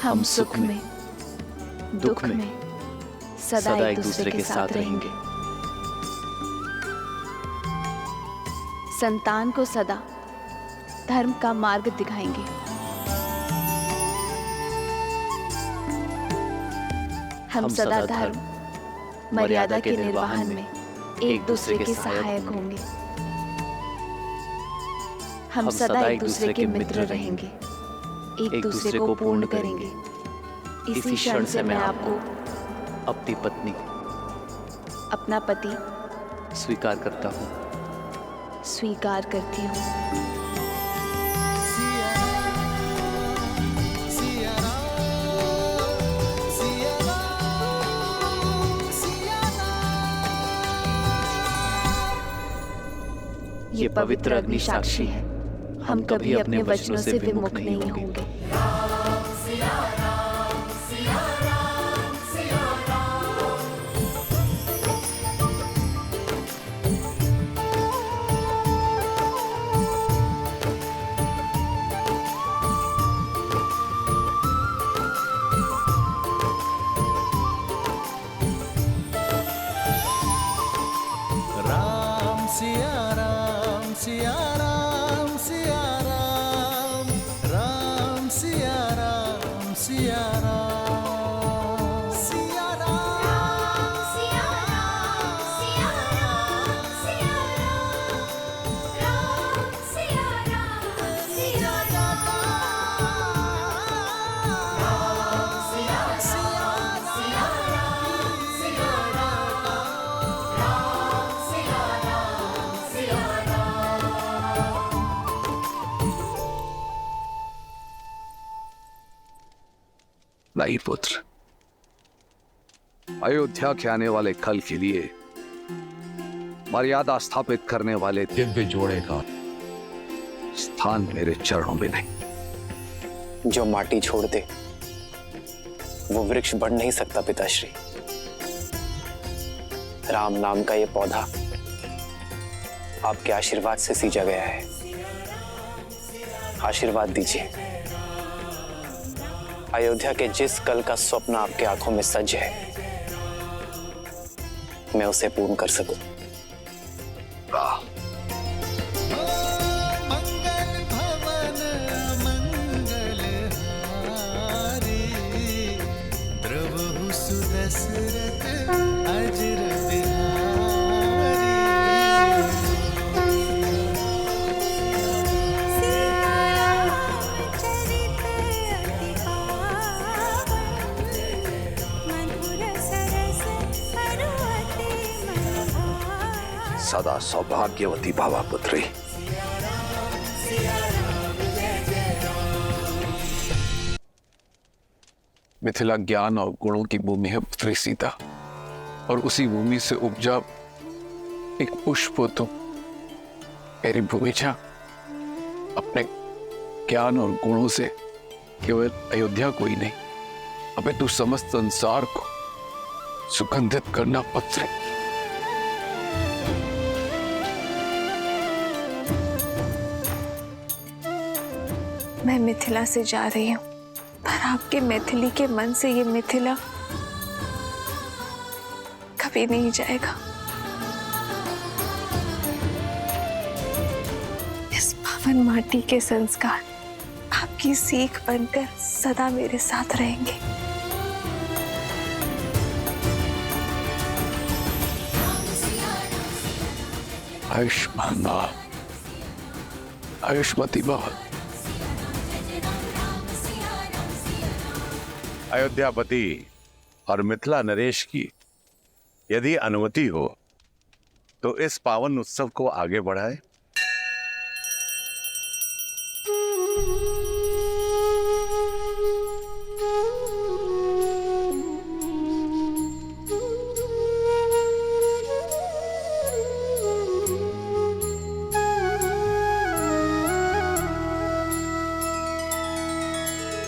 हम सुख में दुख में सदा एक दूसरे के साथ रहेंगे। संतान को सदा धर्म का मार्ग दिखाएंगे। हम सदा धर्म मर्यादा के निर्वहन में एक दूसरे के सहायक होंगे। हम सदा एक दूसरे के मित्र रहेंगे, एक दूसरे को पूर्ण करेंगे। इसी क्षण से मैं आपको अपनी पत्नी अपना पति स्वीकार करता हूँ। स्वीकार करती हूँ। ये पवित्र अग्नि साक्षी है, हम कभी अपने वचनों से विमुख नहीं होंगे। नहीं पुत्र, अयोध्या के आने वाले कल के लिए मर्यादा स्थापित करने वाले दिव्य जोड़े का स्थान मेरे चरणों में नहीं। जो माटी छोड़ दे वो वृक्ष बढ़ नहीं सकता पिताश्री। राम नाम का ये पौधा आपके आशीर्वाद से सींचा गया है। आशीर्वाद दीजिए, अयोध्या के जिस कल का स्वप्न आपके आंखों में सज है, मैं उसे पूर्ण कर सकूं। मंगल भवन मंगल हारी, प्रभु सुदशरथ अजर सदा सौभाग्यवती भावा पुत्री। मिथिला ज्ञान और गुणों की भूमि है पुत्री सीता, और उसी भूमि से उपजा एक पुष्प हो तुम। मेरी भूमिजा अपने ज्ञान और गुणों से केवल अयोध्या को ही नहीं, अपितु समस्त संसार को सुगंधित करना पुत्री। मैं मिथिला से जा रही हूँ, पर आपके मैथिली के मन से ये मिथिला कभी नहीं जाएगा। इस पावन माटी के संस्कार आपकी सीख बनकर सदा मेरे साथ रहेंगे। आयुष्मान आयुष्मती भव। अयोध्यापति और मिथिला नरेश की यदि अनुमति हो तो इस पावन उत्सव को आगे बढ़ाए।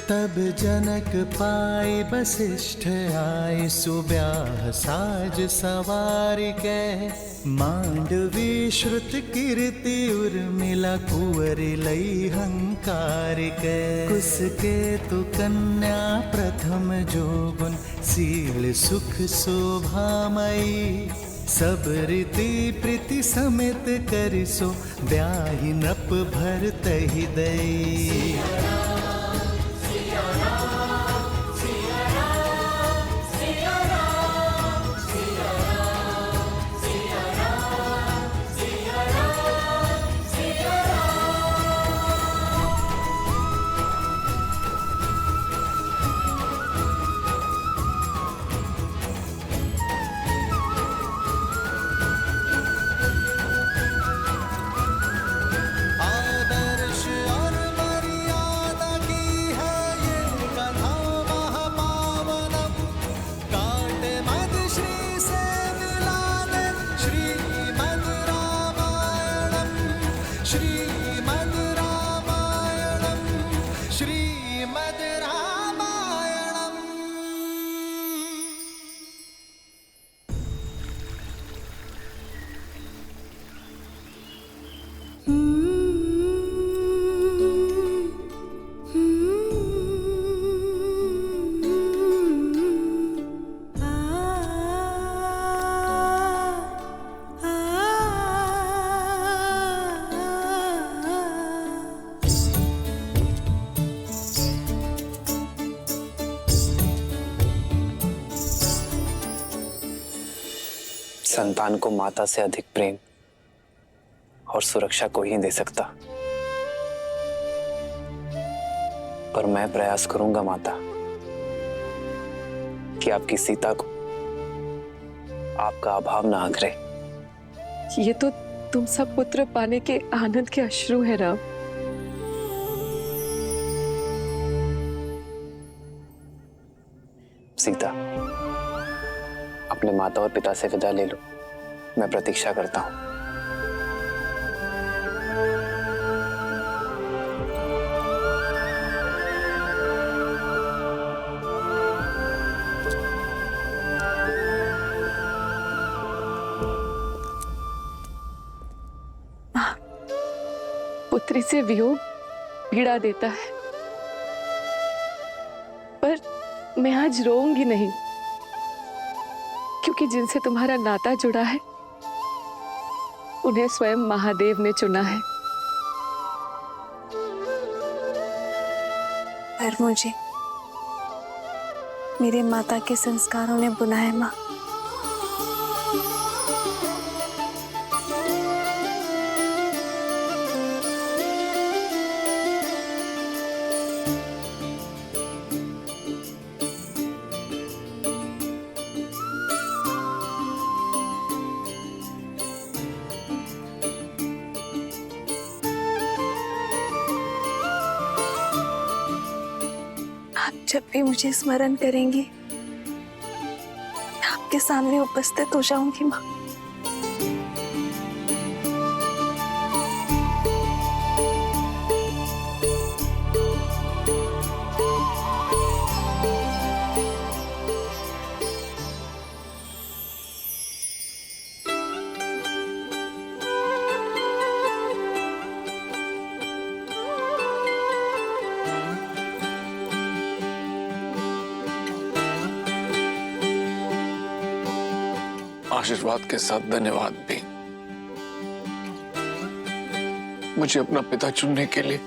तब तब जनक पाए वशिष्ठ आए सुब्याह साज सवार के मांडवी श्रुत कीर्ति उर्मिला कुंवर लई हंकार के कुसके तु कन्या प्रथम जोगुन सील सुख शोभामयी सब रीति प्रीति समेत करिसो ब्याहि नृप भर तहि दई। संतान को माता से अधिक प्रेम और सुरक्षा कोई ही दे सकता, पर मैं प्रयास करूंगा माता कि आपकी सीता को आपका अभाव ना आघरे। ये तो तुम सब पुत्र पाने के आनंद के अश्रु है राम। सीता, अपने माता और पिता से विदा ले लो, मैं प्रतीक्षा करता हूं। पुत्री से वियोग पीड़ा देता है, पर मैं आज रोऊंगी नहीं, क्योंकि जिनसे तुम्हारा नाता जुड़ा है उन्हें स्वयं महादेव ने चुना है। पर मुझे मेरे माता के संस्कारों ने बुलाया माँ। जब भी मुझे स्मरण करेंगी मैं आपके सामने उपस्थित हो जाऊंगी माँ। आशीर्वाद के साथ धन्यवाद भी, मुझे अपना पिता चुनने के लिए।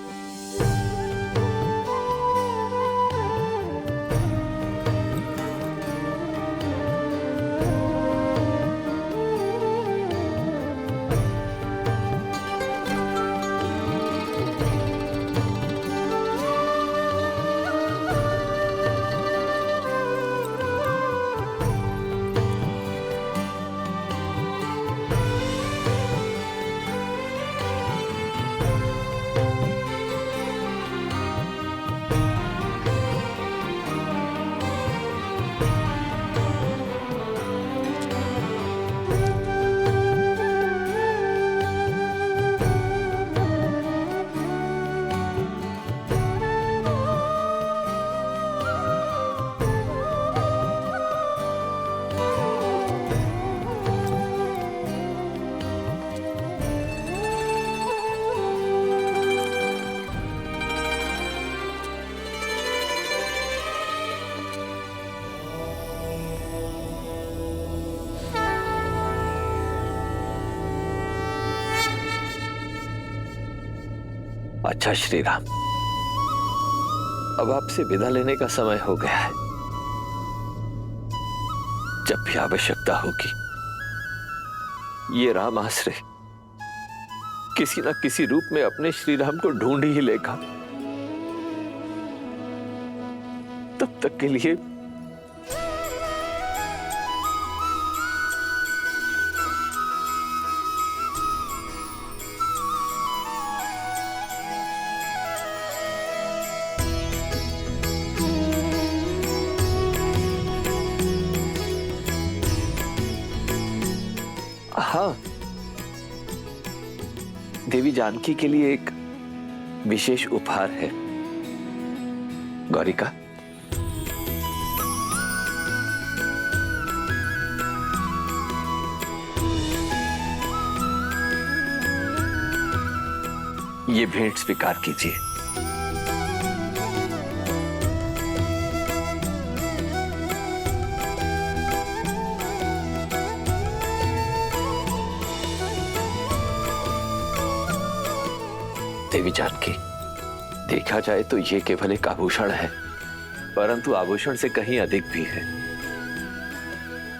अच्छा श्री राम, अब आपसे विदा लेने का समय हो गया है। जब भी आवश्यकता होगी ये राम आश्रय किसी न किसी रूप में अपने श्री राम को ढूंढ ही लेगा। तब तक के लिए हाँ, देवी जानकी के लिए एक विशेष उपहार है। गौरिका, ये भेंट स्वीकार कीजिए। देवी जानकी, देखा जाए तो ये केवल एक आभूषण है, परंतु आभूषण से कहीं अधिक भी है।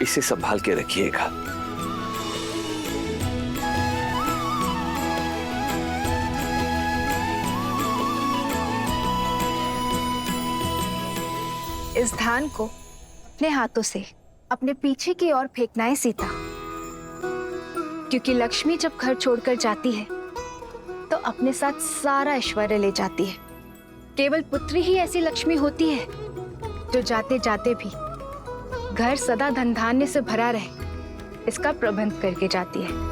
इसे संभाल के रखिएगा। इस धान को अपने हाथों से अपने पीछे की ओर फेंकना है सीता, क्योंकि लक्ष्मी जब घर छोड़कर जाती है तो अपने साथ सारा ऐश्वर्य ले जाती है। केवल पुत्री ही ऐसी लक्ष्मी होती है जो जाते जाते भी घर सदा धन धान्य से भरा रहे, इसका प्रबंध करके जाती है।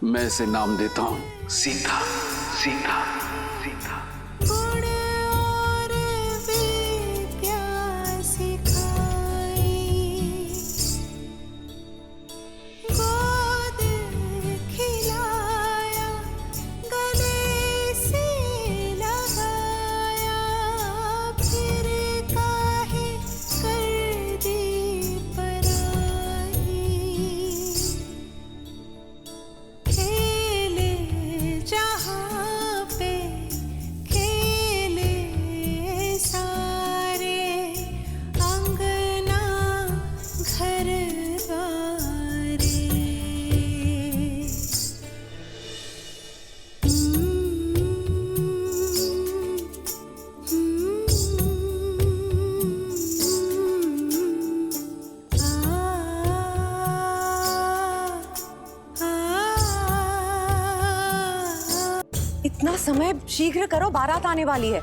मैं इसे नाम देता हूं सीता। सीता सीता। पे इतना समय शीघ्र करो, बारात आने वाली है।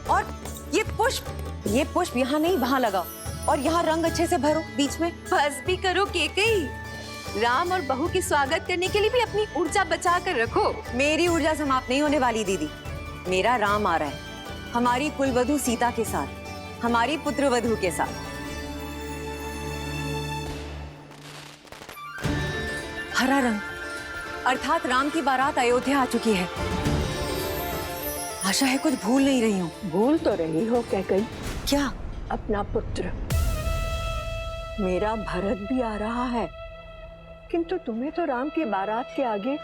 और ये पुष्प यहाँ नहीं वहाँ लगाओ, और यहाँ रंग अच्छे से भरो बीच में। बस भी करो केकई। राम और बहू की स्वागत करने के लिए भी अपनी ऊर्जा बचा कर रखो। मेरी ऊर्जा समाप्त नहीं होने वाली दीदी। मेरा राम आ रहा है हमारी कुलवधू सीता के साथ, हमारी पुत्रवधू के साथ। हरा रंग अर्थात राम की बारात अयोध्या आ चुकी है। आशा है कुछ भूल नहीं रही हूँ। भूल तो रही हो कैकई, क्या? अपना पुत्र। मेरा भरत भी आ रहा है, किंतु तुम्हें तो राम की बारात के आगे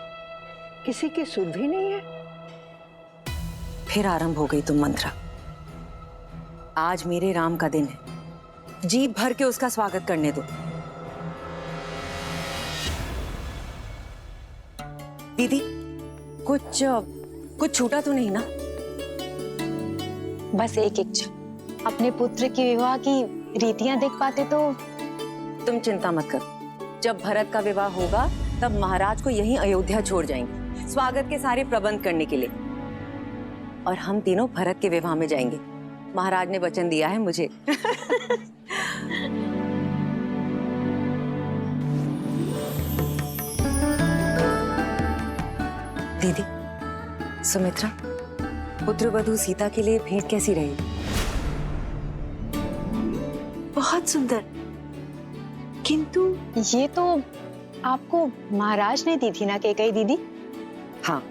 किसी की सुध भी नहीं है। फिर आरंभ हो गई तुम मंत्रा। आज मेरे राम का दिन है, जी भर के उसका स्वागत करने दो। दीदी कुछ छूटा तो नहीं ना? बस एक इच्छा, अपने पुत्र के विवाह की रीतियां देख पाते तो। तुम चिंता मत करो, जब भरत का विवाह होगा तब महाराज को यहीं अयोध्या छोड़ जाएंगे स्वागत के सारे प्रबंध करने के लिए, और हम तीनों भरत के विवाह में जाएंगे। महाराज ने वचन दिया है मुझे। दीदी, सुमित्रा, पुत्रवधू सीता के लिए भेंट कैसी रही? बहुत सुंदर, किंतु ये तो आपको महाराज ने दी थी ना कैकई दीदी? हाँ,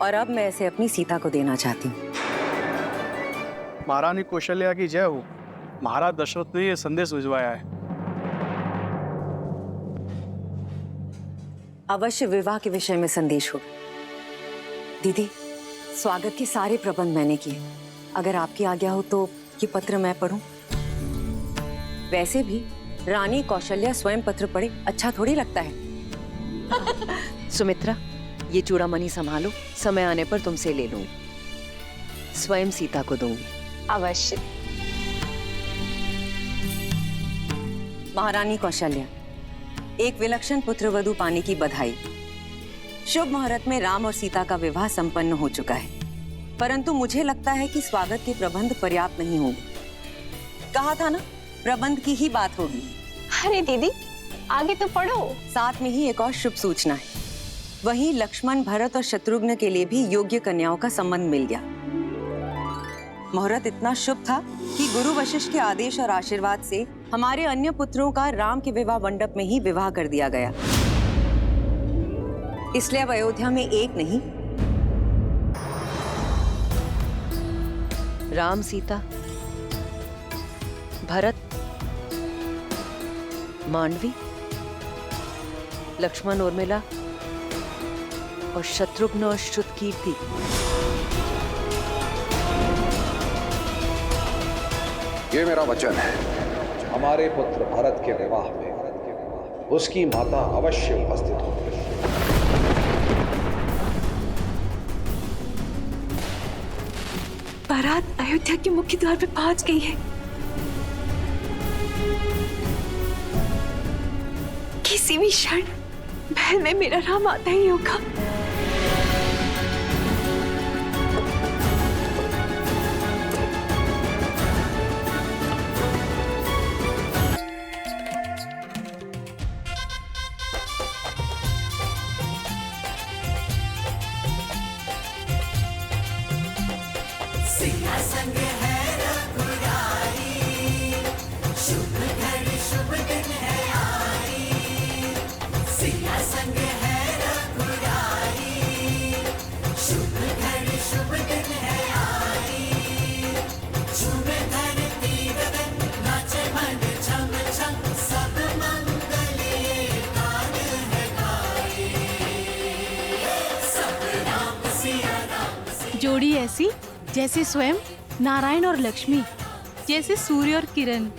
और अब मैं इसे अपनी सीता को देना चाहती हूँ। महारानी कौशल्या की जय हो। महाराज दशरथ ने ये संदेश भिजवाया है। अवश्य विवाह के विषय में संदेश हो। दीदी, स्वागत के सारे प्रबंध मैंने किए। अगर आपकी आज्ञा हो तो ये पत्र मैं पढूं? वैसे भी रानी कौशल्या स्वयं पत्र पढ़े अच्छा थोड़ी लगता है। सुमित्रा, ये चूड़ामणि संभालो, समय आने पर तुमसे ले लूंगी। स्वयं सीता को दूंगी। अवश्य। महारानी कौशल्या, एक विलक्षण पुत्रवधू पाने की बधाई। शुभ मुहूर्त में राम और सीता का विवाह संपन्न हो चुका है, परंतु मुझे लगता है कि स्वागत के प्रबंध पर्याप्त नहीं होंगे। कहा था ना, प्रबंध की ही बात होगी। अरे दीदी, आगे तो पढ़ो। साथ में ही एक और शुभ सूचना है। वहीं लक्ष्मण, भरत और शत्रुघ्न के लिए भी योग्य कन्याओं का संबंध मिल गया। मुहूर्त इतना शुभ था कि गुरु वशिष्ठ के आदेश और आशीर्वाद से हमारे अन्य पुत्रों का राम के विवाह मंडप में ही विवाह कर दिया गया। इसलिए अब अयोध्या में एक नहीं, राम, सीता, भरत, मांडवी, लक्ष्मण, उर्मिला और शत्रुघ्न और श्रुतकीर्ति ये मेरा वचन है, हमारे पुत्र भरत के विवाह में उसकी माता अवश्य उपस्थित होगी। बारात अयोध्या के मुख्य द्वार पे पहुंच गई है। किसी भी क्षण महल में मेरा राम आता ही होगा। जोड़ी ऐसी जैसे स्वयं नारायण और लक्ष्मी, जैसे सूर्य और किरण।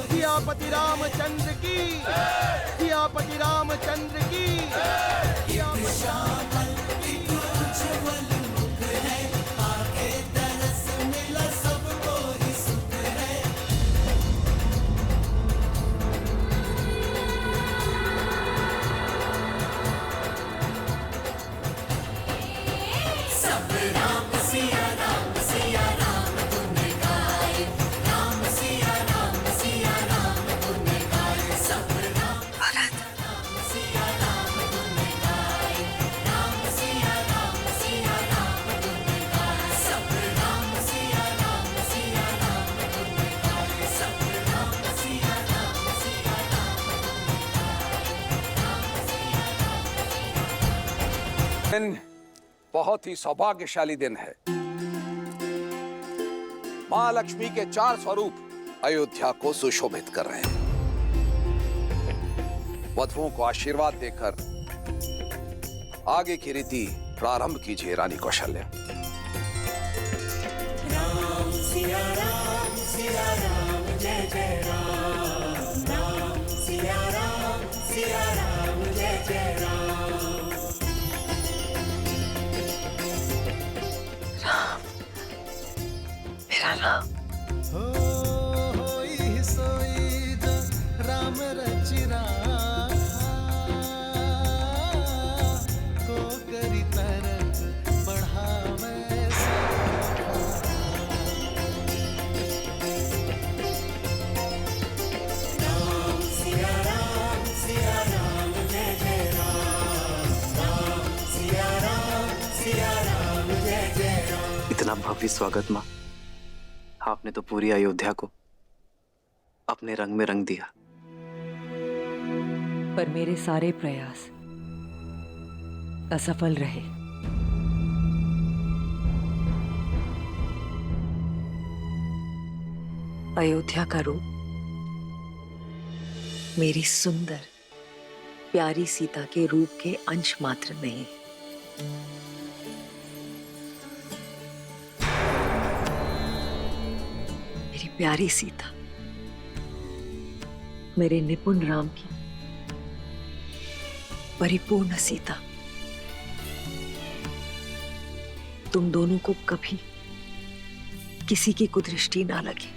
सियापति रामचंद्र की, सियापति रामचंद्र की। दिन बहुत ही सौभाग्यशाली दिन है। मां लक्ष्मी के 4 स्वरूप अयोध्या को सुशोभित कर रहे हैं। वधुओं को आशीर्वाद देकर आगे की रीति प्रारंभ कीजिए रानी कौशल्या। राम सिया राम जय जय राम, राम सिया राम जय जय राम। मेरा राम होई सोई जो राम रचिरा को करी तरत बढ़ावे राम सिया राम जय जय राम, राम सिया राम जय जय राम। इतना भव्य स्वागत माँ, आपने तो पूरी अयोध्या को अपने रंग में रंग दिया। पर मेरे सारे प्रयास असफल रहे। अयोध्या का रूप मेरी सुंदर प्यारी सीता के रूप के अंश मात्र नहीं। मेरी प्यारी सीता मेरे निपुण राम की परिपूर्ण सीता, तुम दोनों को कभी किसी की कुदृष्टि ना लगे।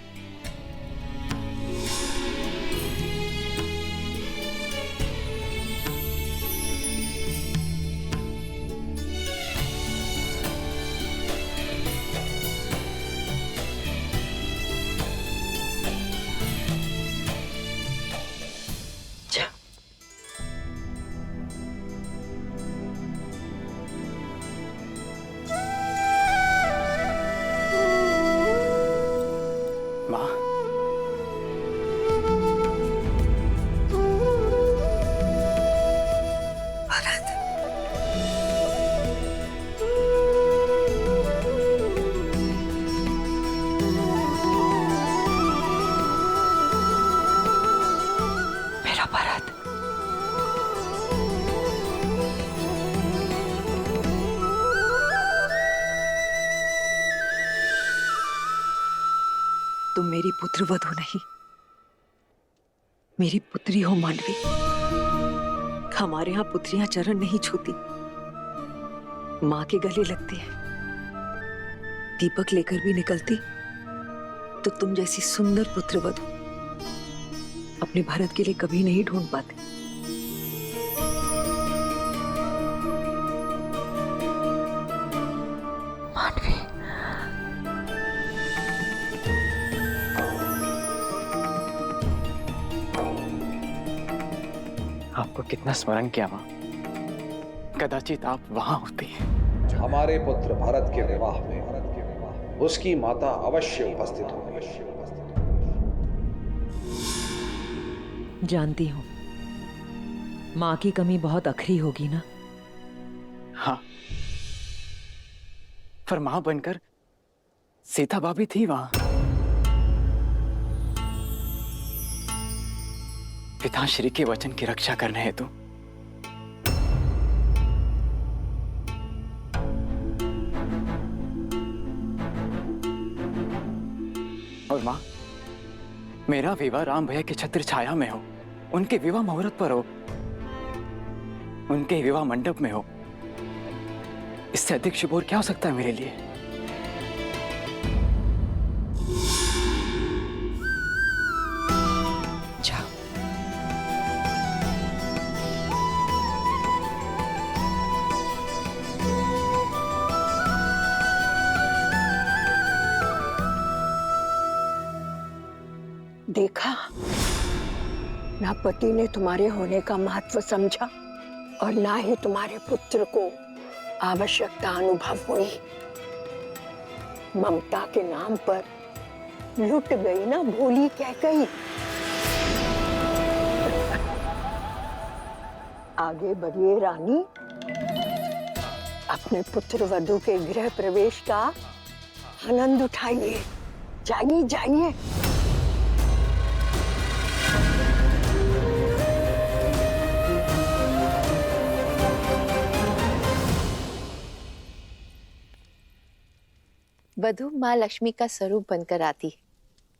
तुम मेरी पुत्र वधू नहीं, मेरी पुत्री हो मांडवी। हमारे यहाँ पुत्रियां चरण नहीं छूती, माँ के गले लगती है। दीपक लेकर भी निकलती तो तुम जैसी सुंदर पुत्र वधू अपने भारत के लिए कभी नहीं ढूंढ पाते। मांडवी, आपको कितना स्मरण किया माँ, कदाचित आप वहां होती। हमारे पुत्र भरत के विवाह में उसकी माता अवश्य उपस्थित होगी। जानती हूँ माँ की कमी बहुत अखरी होगी ना। हाँ, पर मां बनकर सीता भाभी थी वहां। पिताश्री के वचन की रक्षा करने हेतु मेरा विवाह राम भैया की छत्र छाया में हो, उनके विवाह मुहूर्त पर हो, उनके विवाह मंडप में हो। इससे अधिक शुभ और क्या हो सकता है मेरे लिए? जाओ। देखा, ना पति ने तुम्हारे होने का महत्व समझा और ना ही तुम्हारे पुत्र को आवश्यकता अनुभव हुई। ममता के नाम पर लुट गई ना भोली कैकई। आगे बढ़िए रानी, अपने पुत्र वधू के गृह प्रवेश का आनंद उठाइए। जाइए जाइए। वधू माँ लक्ष्मी का स्वरूप बनकर आती है।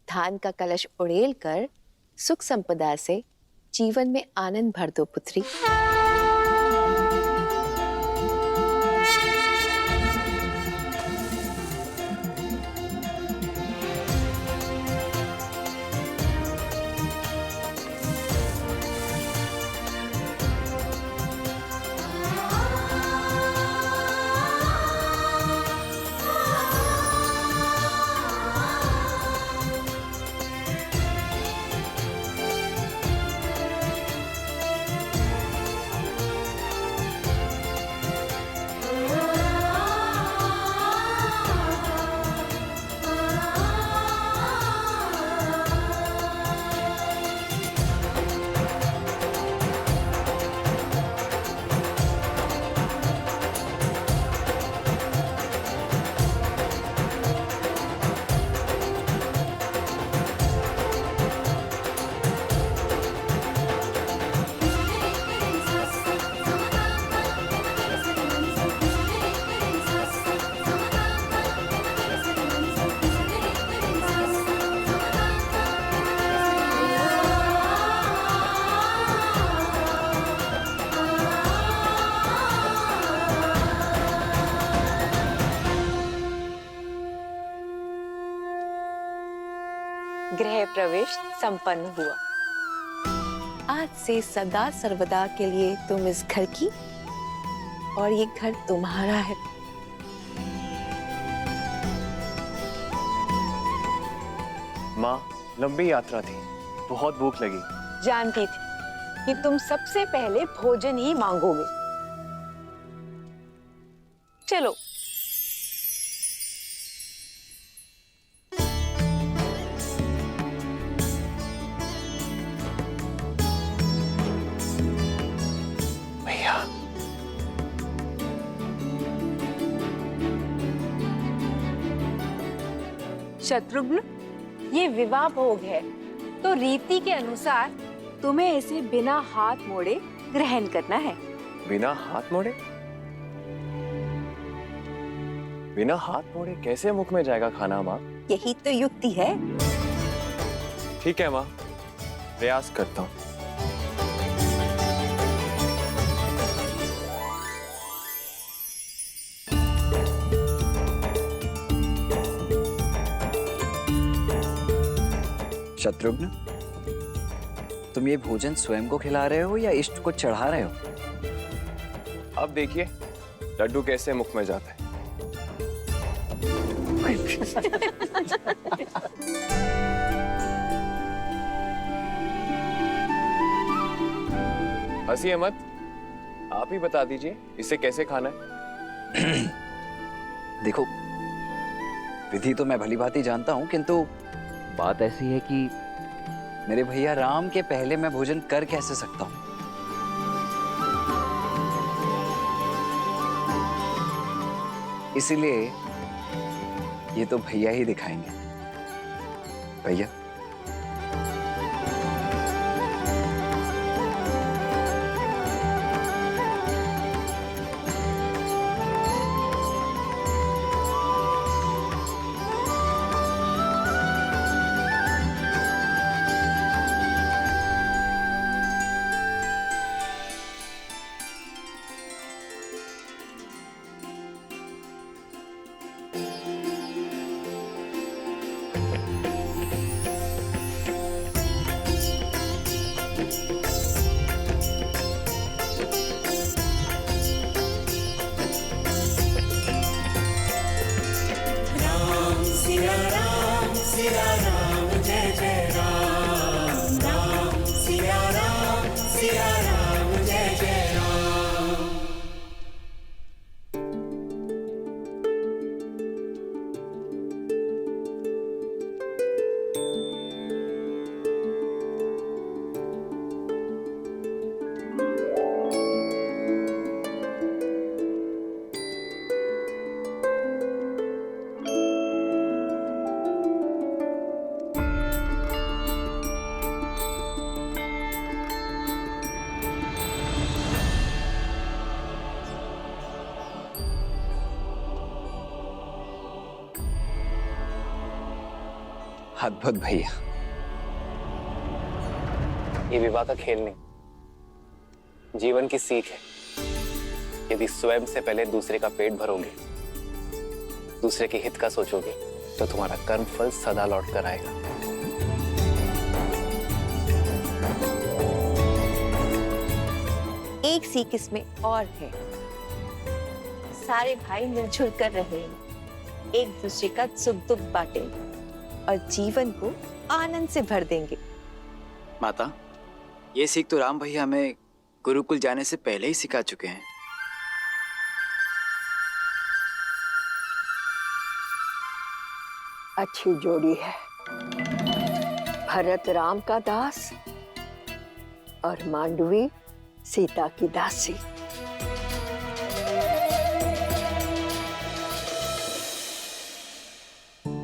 धान का कलश उड़ेल कर सुख संपदा से जीवन में आनंद भर दो पुत्री। गृह प्रवेश संपन्न हुआ। आज से सदा सर्वदा के लिए तुम इस घर की और ये घर तुम्हारा है। माँ, लंबी यात्रा थी, बहुत भूख लगी। जानती थी कि तुम सबसे पहले भोजन ही मांगोगे। चलो। भैया, शत्रुघ्न, ये विवाह भोग है, तो रीति के अनुसार तुम्हें इसे बिना हाथ मोड़े ग्रहण करना है। बिना हाथ मोड़े? बिना हाथ मोड़े कैसे मुख में जाएगा खाना माँ? यही तो युक्ति है। ठीक है माँ, प्रयास करता हूँ। शत्रुघ्न, तुम ये भोजन स्वयं को खिला रहे हो या इष्ट को चढ़ा रहे हो? अब देखिए लड्डू कैसे मुख में जाता है। हंसिए मत, आप ही बता दीजिए इसे कैसे खाना है। देखो, विधि तो मैं भली भांति जानता हूं, किंतु बात ऐसी है कि मेरे भैया राम के पहले मैं भोजन कर कैसे सकता हूं? इसीलिए ये तो भैया ही दिखाएंगे। भैया, सिया राम जय जय राम। अद्भुत भैया। ये विवाह का खेल नहीं, जीवन की सीख है। यदि स्वयं से पहले दूसरे का पेट भरोगे, दूसरे के हित का सोचोगे, तो तुम्हारा कर्म फल सदा लौट कर आएगा। एक सीख इसमें और है, सारे भाई मिलजुल कर रहे, एक दूसरे का सुख दुख बांटेंगे और जीवन को आनंद से भर देंगे। माता, ये सीख तो राम भैया हमें गुरुकुल जाने से पहले ही सिखा चुके हैं। अच्छी जोड़ी है, भरत राम का दास और मांडवी सीता की दासी।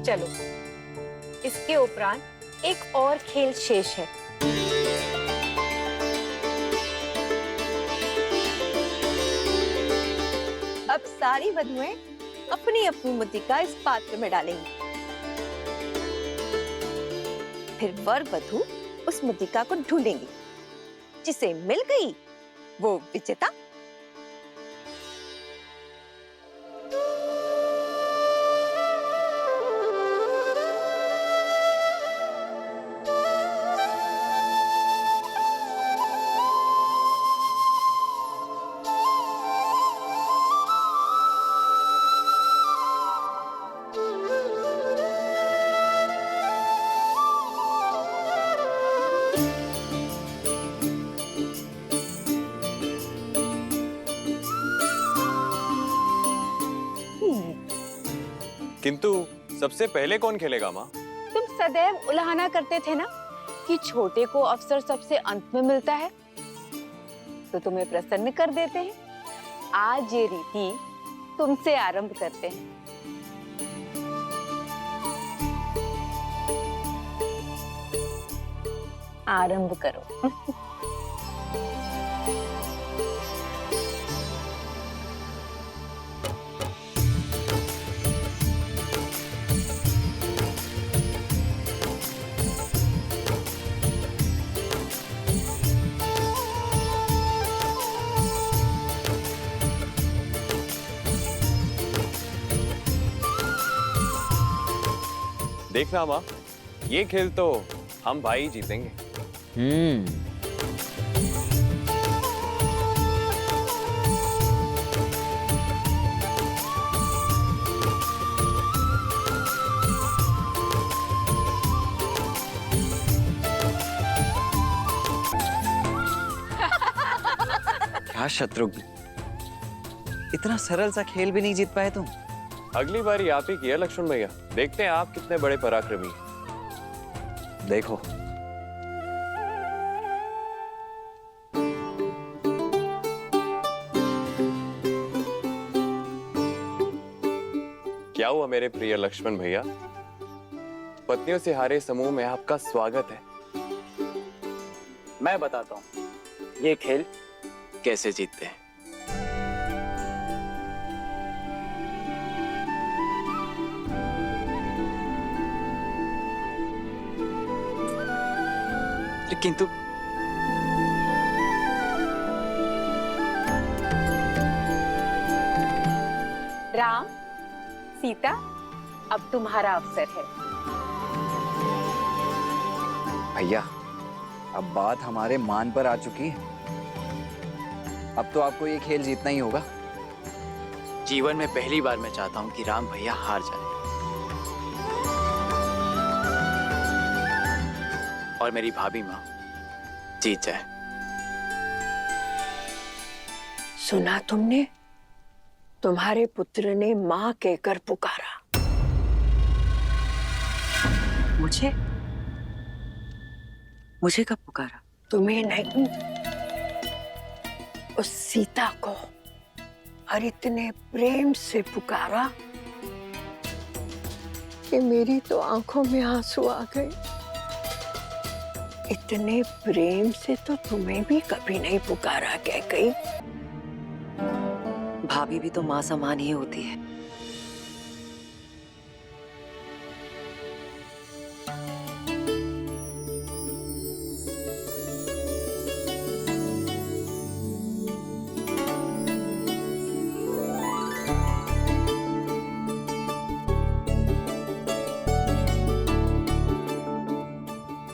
चलो, इसके उपरांत एक और खेल शेष है। अब सारी वधुएं अपनी अपनी मुद्रिका इस पात्र में डालेंगी। फिर वर वधु उस मुद्रिका को ढूंढेंगी, जिसे मिल गई वो विजेता। किंतु सबसे पहले कौन खेलेगा माँ? तुम सदैव उलाहना करते थे ना कि छोटे को अवसर सबसे अंत में मिलता है, तो तुम्हें प्रसन्न कर देते हैं। आज ये रीति तुमसे आरंभ करते हैं। आरंभ करो। देखना माँ, ये खेल तो हम भाई जीतेंगे। क्या शत्रुघ्न, इतना सरल सा खेल भी नहीं जीत पाए तुम? अगली बारी आप ही किया लक्ष्मण भैया, देखते हैं आप कितने बड़े पराक्रमी हैं। देखो, क्या हुआ मेरे प्रिय लक्ष्मण भैया? पत्नियों से हारे समूह में आपका स्वागत है। मैं बताता हूँ ये खेल कैसे जीतते हैं। किंतु राम, सीता, अब तुम्हारा अवसर है। भैया, अब बात हमारे मान पर आ चुकी है। अब तो आपको ये खेल जीतना ही होगा। जीवन में पहली बार मैं चाहता हूं कि राम भैया हार जाए और मेरी भाभी माँ जीत जाए। सुना तुमने? तुम्हारे पुत्र ने मां कहकर पुकारा। मुझे कब पुकारा? तुम्हें नहीं, उस सीता को। और इतने प्रेम से पुकारा कि मेरी तो आंखों में आंसू आ गए। इतने प्रेम से तो तुम्हें भी कभी नहीं पुकारा कैकेयी। भाभी भी तो माँ समान ही होती है।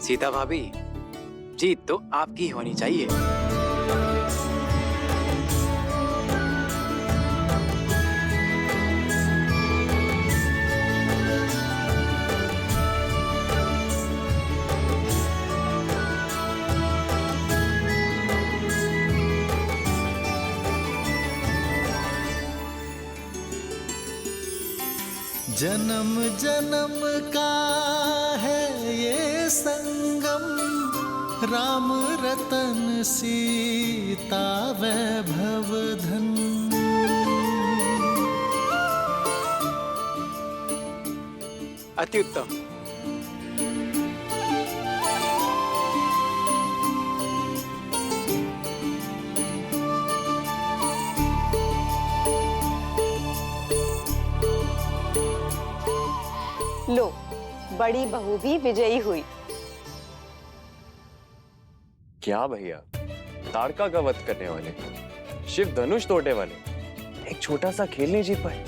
सीता भाभी, जीत तो आपकी होनी चाहिए। जन्म जन्म का है ये संगम, राम रतन सीता वैभव धन। अति उत्तम। लो, बड़ी बहू भी विजयी हुई। क्या भैया, ताड़का का वध करने वाले, शिव धनुष तोड़ने वाले, एक छोटा सा खेल नहीं जीत पाए।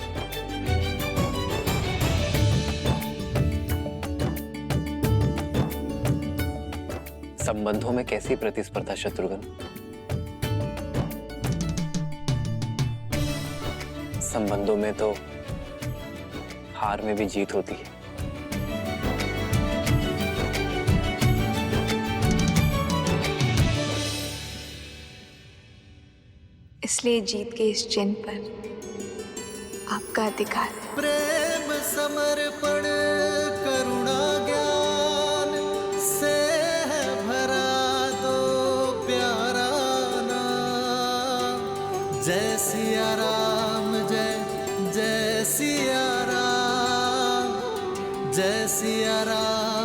संबंधों में कैसी प्रतिस्पर्धा शत्रुघ्न? संबंधों में तो हार में भी जीत होती है। इसलिए जीत के इस चिन्ह पर आपका अधिकार है। प्रेम समर्पण करुणा ज्ञान से है भरा दो प्यारा नाम। जय सिया राम, जय जय सिया राम, जय सिया राम।